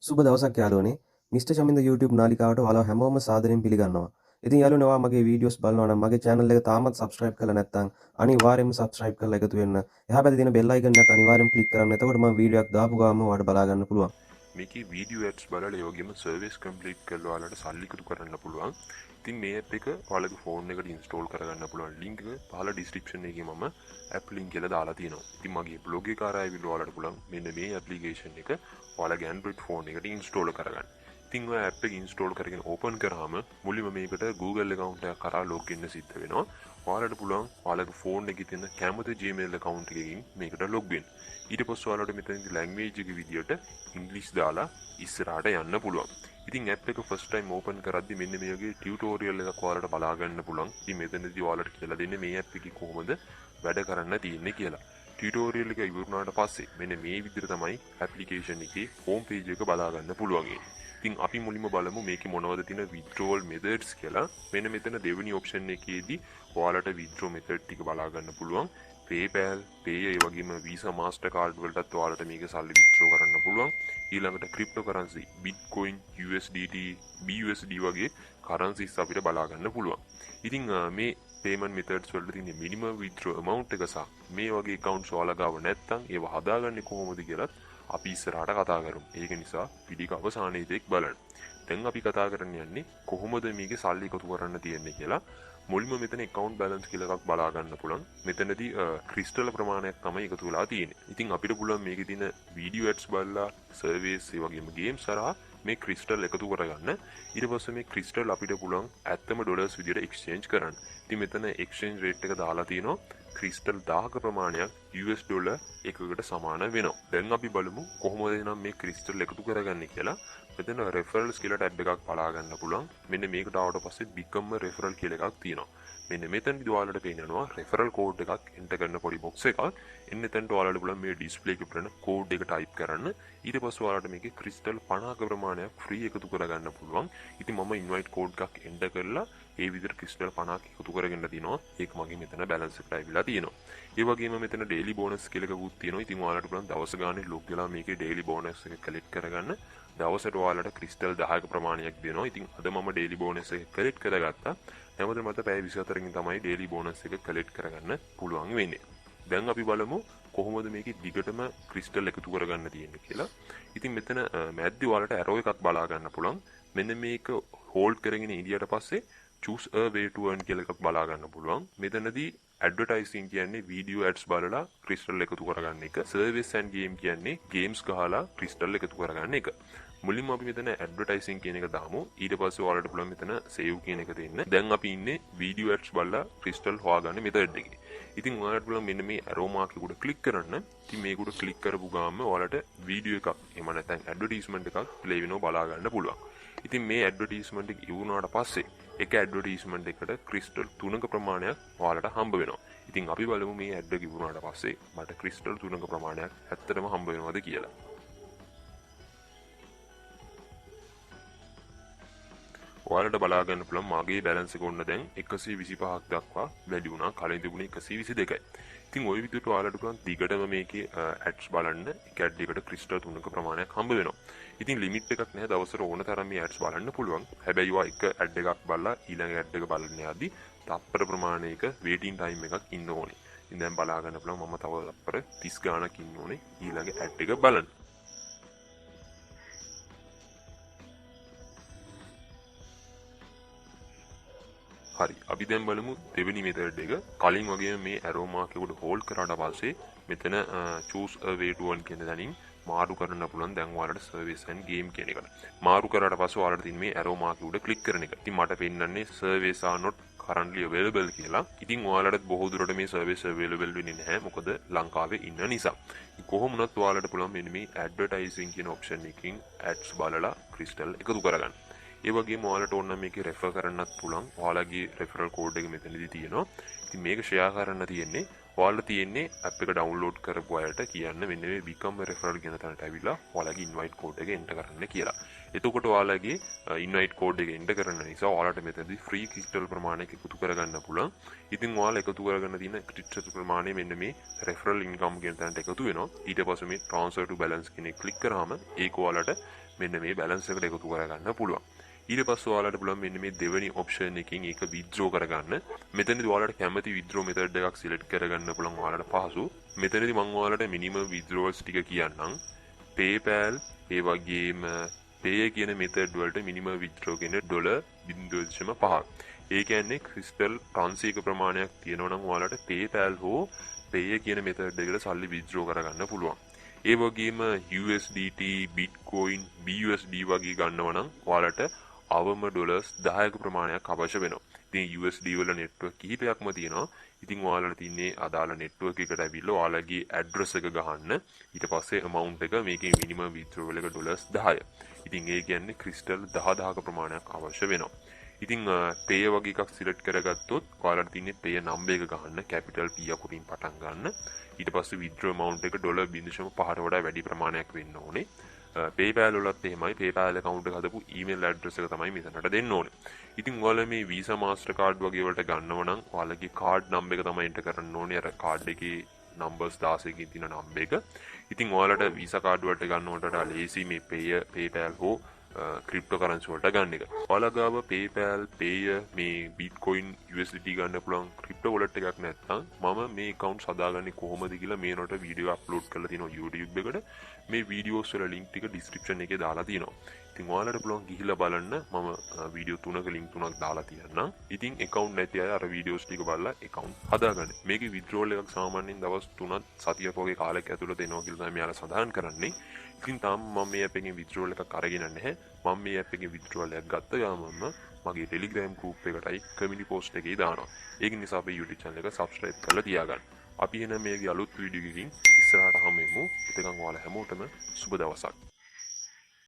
සුබ දවසක් යාළුවනේ. මිස්ටර් චමින්ද YouTube නාලිකාවට ඔයාලා හැමෝම සාදරයෙන් පිළිගන්නවා. ඉතින් යාළුවනේ ඔයා මගේ වීඩියෝස් බලනවා නම් මගේ channel එක තාමත් subscribe කරලා නැත්නම් අනිවාර්යයෙන්ම subscribe කරලා එකතු වෙන්න. එහා පැත්තේ තියෙන bell icon එකත් අනිවාර්යයෙන්ම click කරන්න. එතකොට මම වීඩියෝ එකක් දාපු ගාම ඔයාලට බලා ගන්න පුළුවන්. මේකේ වීඩියෝ ඇඩ්ස් බලලා ඒ වගේම සර්විස් කම්ප්ලීට් කරලා ඔයාලට සල්ලි එකතු කරන්න පුළුවන්. ඉතින් මේ ඇප් එක ඔයාලගේ ෆෝන් එකට ඉන්ස්ටෝල් කරගන්න පුළුවන්. ලින්ක් එක පහළ ඩිස්ක්‍රිප්ෂන් එකේ මම ඇප් ලින්ක් කියලා දාලා තියෙනවා. ඉතින් මගේ බ්ලොග් එක කරා ඇවිල්ලා ඔයාලට පුළුවන් මෙන්න මේ ඇප්ලිකේෂන් එක ඔයාලගේ Android ෆෝන් එකට ඉන්ස්ටෝල් කරගන්න. ඉතින් ඔය ඇප් එක ඉන්ස්ටෝල් කරගෙන ඕපන් කරාම මුලින්ම මේකට Google account එක කරා ලොග් ඉන්න සිද්ධ වෙනවා. ඔයාලට පුළුවන් ඔයාලගේ ෆෝන් එකේ තියෙන කැමති Gmail account එකකින් මේකට ලොග් වෙන්න. ඊට පස්සේ ඔයාලට මෙතනදී ලැන්ග්වේජ් එකේ විදියට ඉංග්‍රීසි දාලා ඉස්සරහට යන්න පුළුවන්. ඉතින් ඇප් එක ෆස්ට් ටයිම් ඕපන් කරද්දි මෙන්න මේ වගේ ටියුටෝරියල් එකක් ඔයාලට බලා ගන්න පුළුවන්. ඉතින් මෙතනදී ඔයාලට කියලා දෙන්නේ මේ ඇප් එකේ කොහොමද වැඩ කරන්න තියෙන්නේ කියලා. ටියුටෝරියල් එක ඉවරුනාට පස්සේ මෙන්න මේ විදිහට තමයි ඇප්ලිකේෂන් එකේ හෝම් පේජ් එක බලා ගන්න පුළුවන්. ඉතින් අපි මුලින්ම බලමු මේකේ මොනවද තියෙන withdrawal methods කියලා. මෙන්න මෙතන දෙවෙනි ඔප්ෂන් එකේදී ඔයාලට withdraw method ටික බලා ගන්න පුළුවන්. PayPal, Pay ඒ වගේම Visa Mastercard වලටත් ඔයාලට මේක සල්ලි withdraw කරන්න පුළුවන්. ඊළඟට cryptocurrency, Bitcoin, USDT, BUSD වගේ currencies අපිට බලා ගන්න පුළුවන්. ඉතින් මේ payment methods වලට තියෙන minimum withdraw amount එක සහ මේ වගේ accounts ඔයාලා ගාව නැත්නම් ඒව හදාගන්නේ කොහොමද කියලාත් අපි ඉස්සරහට කතා කරමු. ඒක නිසා වීඩියෝ අවසානයේදී බලන්න. දැන් අපි කතා කරන්න යන්නේ කොහොමද මේකේ සල්ලි එකතු කරන්න තියෙන්නේ කියලා. මුලින්ම මෙතන account balance කියලා එකක් බලා ගන්න පුළුවන්. මෙතනදී ක්‍රිස්ටල් ප්‍රමාණයක් තමයි එකතු වෙලා තියෙන්නේ. ඉතින් අපිට පුළුවන් මේකේ තියෙන video ads බලලා surveys ඒ වගේම games හරහා මේ ක්‍රිස්ටල් එකතු කරගන්න. ඊට පස්සේ මේ ක්‍රිස්ටල් අපිට පුළුවන් ඇත්තම ඩොලර්ස් විදියට exchange කරන්න. ඉතින් මෙතන exchange rate එක දාලා තිනවා ක්‍රිස්ටල් 1000ක ප්‍රමාණයක් US ඩොලර් එකකට සමාන වෙනවා. දැන් අපි බලමු කොහොමද නම් මේ ක්‍රිස්ටල් එකතු කරගන්නේ කියලා. මෙතන referrals කියලා ටැබ් එකක් බලා ගන්න පුළුවන්. මෙන්න මේකට ආවට පස්සේ become a referral කියලා එකක් තියෙනවා. මෙන්න මෙතනදී ඔයාලට පේනවා referral code එකක් enter කරන පොඩි box එකක්. එන්න එතනට ඔයාලට පුළුවන් මේ display එකේ තියෙන code එක type කරන්න. ඊට පස්සේ ඔයාලට මේකේ crystal 50ක ප්‍රමාණයක් free එකතු කරගන්න පුළුවන්. ඉතින් මම invite code එකක් enter කරලා ඒ විදිහට crystal 50ක් එකතු කරගෙන දිනවා. ඒක මගේ මෙතන balance එකට ආවිලා තියෙනවා. ඒ වගේම මෙතන daily bonus කියලා එකකුත් තියෙනවා. ඉතින් ඔයාලට පුළුවන් දවස් ගානේ log වෙලා මේකේ daily bonus එක collect කරගන්න. දවසට ඔයාලට ක්‍රිස්ටල් 10ක ප්‍රමාණයක් දෙනවා. ඉතින් අද මම ඩේලි බෝනස් එක කලෙක්ට් කරගත්තා. නැවත මට පැය 24කින් තමයි ඩේලි බෝනස් එක කලෙක්ට් කරගන්න පුළුවන් වෙන්නේ. දැන් අපි බලමු කොහොමද මේකේ දිගටම ක්‍රිස්ටල් එකතු කරගන්න තියෙන්නේ කියලා. ඉතින් මෙතන මැද්දේ ඔයාලට ඇරෝ එකක් බලා ගන්න පුළුවන්. මෙන්න මේක හෝල්ඩ් කරගෙන ඉඳියට පස්සේ choose a way to earn කියලා එකක් බලා ගන්න පුළුවන්. මෙතනදී advertising කියන්නේ video ads බලලා crystal එකතු කරගන්න එක. service and game කියන්නේ games ගහලා crystal එකතු කරගන්න එක. මුලින්ම අපි මෙතන advertising කියන එක දාමු. ඊට පස්සේ ඔයාලට පුළුවන් මෙතන save කියන එක දෙන්න. දැන් අපි ඉන්නේ video ads බලලා crystal හොයාගන්න method එකේ. ඉතින් ඔයාලට පුළුවන් මෙන්න මේ arrow mark එක උඩ click කරන්න. ඉතින් මේක උඩ click කරපු ගාම ඔයාලට video එකක් එහෙම නැත්නම් advertisement එකක් play වෙනව බලා ගන්න පුළුවන්. ඉතින් මේ advertisement එක ඉවුනාට පස්සේ එක ඇඩ්වර්ටයිස්මන්ට් එකට ක්‍රිස්ටල් 3ක ප්‍රමාණයක් ඔයාලට හම්බ වෙනවා. ඉතින් අපි බලමු මේ ඇඩ් එක ඉවරුනාට පස්සේ මට ක්‍රිස්ටල් 3ක ප්‍රමාණයක් ඇත්තටම හම්බ වෙනවද කියලා. ඔයාලට බලා ගන්න පුළුවන් මාගේ බැලන්ස් එක ඔන්න දැන් 125ක් දක්වා වැඩි වුණා. කලින් තිබුණේ 122යි. ඉතින් ওই විදිහට ඔයාලට පුළුවන් දිගටම මේකේ ඇඩ්ස් බලන්න. එක ඇඩ් එකකට ක්‍රිස්ටල් 3ක ප්‍රමාණයක් හම්බ වෙනවා. ඉතින් ලිමිට් එකක් නැහැ. දවසට ඕන තරම් මේ ඇඩ්ස් බලන්න පුළුවන්. හැබැයි ඔයා එක ඇඩ් එකක් බලලා ඊළඟ ඇඩ් එක බලන්න යද්දි තප්පර ප්‍රමාණයක වේටින් ටයිම් එකක් ඉන්න ඕනේ. ඉතින් දැන් බලා ගන්න පුළුවන් මම තව තප්පර 30 ගාණක් ඉන්න ඕනේ ඊළඟ ඇඩ් එක බලන්න. හරි අපි දැන් බලමු දෙවෙනි මෙතඩ් එක. කලින් වගේම මේ arrow mark එක උඩ හෝල්ඩ් කරාට පස්සේ මෙතන choose a way to earn කියන දණින් මාරු කරන්න පුළුවන්. දැන් ඔයාලට service and game කියන එකට. මාරු කරාට පස්සේ ඔයාලට තියෙන මේ arrow mark උඩ click කරන එක. ඉතින් මට පෙන්නන්නේ service are not currently available කියලා. ඉතින් ඔයාලට බොහෝ දුරට මේ service available වෙන්නේ නැහැ. මොකද ලංකාවේ ඉන්න නිසා. කොහොම වුණත් ඔයාලට පුළුවන් මෙන්න මේ advertising කියන option එකකින් ads බලලා crystal එකතු කරගන්න. ඒ වගේම ඔයාලට ඕන නම් මේකේ refer කරන්නත් පුළුවන්. ඔයාලගේ referral code එක මෙතනදී තියෙනවා. ඉතින් මේක share කරන්න තියෙන්නේ ඔයාලා තියෙන්නේ app එක download කරපු අයට කියන්න මෙන්න මේ become a referral කියන තැනට ඇවිල්ලා ඔයාලගේ invite code එක enter කරන්න කියලා. එතකොට ඔයාලගේ invite code එක enter කරන නිසා ඔයාලට මෙතනදී free crystal ප්‍රමාණයක් එකතු කරගන්න පුළුවන්. ඉතින් ඔයාලා එකතු කරගන්න තියෙන crystal ප්‍රමාණය මෙන්න මේ referral income කියන තැනට එකතු වෙනවා. ඊට පස්සේ මේ transfer to balance කියන එක click කරාම ඒක ඔයාලට මෙන්න මේ බැලන්ස් එකට එකතු කරගන්න පුළුවන්. ඊට පස්සේ ඔයාලට පුළුවන් මෙන්න මේ දෙවෙනි ඔප්ෂන් එකකින් ඒක withdraw කරගන්න. මෙතනදී ඔයාලට කැමති withdraw method එකක් select කරගන්න පුළුවන් ඔයාලට පහසු. මෙතනදී මම ඔයාලට minimum withdrawals ටික කියන්නම්. PayPal ඒ වගේම Pay කියන method වලට minimum withdraw කියන්නේ $0.5. ඒ කියන්නේ ක්‍රිස්ටල් ට්‍රාන්සික ප්‍රමාණයක් තියෙනවා නම් ඔයාලට PayPal හෝ Pay කියන method එකට සල්ලි withdraw කරගන්න පුළුවන්. ඒ වගේම USDT, Bitcoin, BUSD වගේ ගන්නවා නම් ඔයාලට අවම $10ක ප්‍රමාණයක් අවශ්‍ය වෙනවා. ඉතින් USD වල network කිහිපයක්ම තියෙනවා. ඉතින් ඔයාලට තියන්නේ අදාළ network එකට ඇවිල්ලා ඔයාලගේ address එක ගහන්න. ඊට පස්සේ amount එක මේකේ minimum withdrawal එක $10. ඉතින් ඒ කියන්නේ ක්‍රිස්ටල් 10000ක ප්‍රමාණයක් අවශ්‍ය වෙනවා. ඉතින් pay වගේ එකක් select කරගත්තොත් ඔයාලට තියන්නේ pay number එක ගහන්න capital P අකුරින් පටන් ගන්න. ඊට පස්සේ withdraw amount එක $0.5ට වඩා වැඩි ප්‍රමාණයක් වෙන්න ඕනේ. PayPal වලත් එහෙමයි. PayPal account එක හදපු email address එක තමයි මෙතනට දෙන්න ඕනේ. ඉතින් ඔයාලා මේ Visa Mastercard වගේ වලට ගන්නව නම් ඔයාලගේ card number එක තමයි enter කරන්න ඕනේ. අර card එකේ numbers 16කින් තියෙන number එක. ඉතින් ඔයාලට Visa card වලට ගන්නවට වඩා ලේසි මේ PayPal හෝ cryptocurrency වලට ගන්න එක. ඔයාලා ගාව PayPal, Pay, මේ Bitcoin, USDT ගන්න පුළුවන් crypto wallet එකක් නැත්නම් මම මේ account හදාගන්නේ කොහොමද කියලා මේනොට වීඩියෝ අප්ලෝඩ් කරලා තියෙනවා YouTube එකට. මේ වීඩියෝස් වල link ටික description එකේ දාලා තියෙනවා. ඉතින් ඔයාලට පුළුවන් ගිහිල්ලා බලන්න. මම වීඩියෝ 3ක link 3ක් දාලා තියෙනවා. ඉතින් account නැති අය අර වීඩියෝස් ටික බලලා account හදාගන්න. මේකේ withdrawal එකක් සාමාන්‍යයෙන් දවස් 3ක් සතියක් වගේ කාලයක් ඇතුළත එනවා කියලා තමයි මෙයාලා සඳහන් කරන්නේ. ඉතින් තාම මම මේ app එකෙන් withdrawal එකක් අරගෙන නැහැ. මම මේ app එකෙන් withdrawal එකක් ගත්ත ගමන්ම මගේ Telegram group එකටයි community post එකේ දානවා. ඒක නිසා අපේ YouTube channel එක subscribe කරලා තියාගන්න. අපි එන මේගේ අලුත් වීඩියෝ එකකින් ඉස්සරහට හමු වෙමු. එතකන් ඔයාලා හැමෝටම සුබ දවසක්.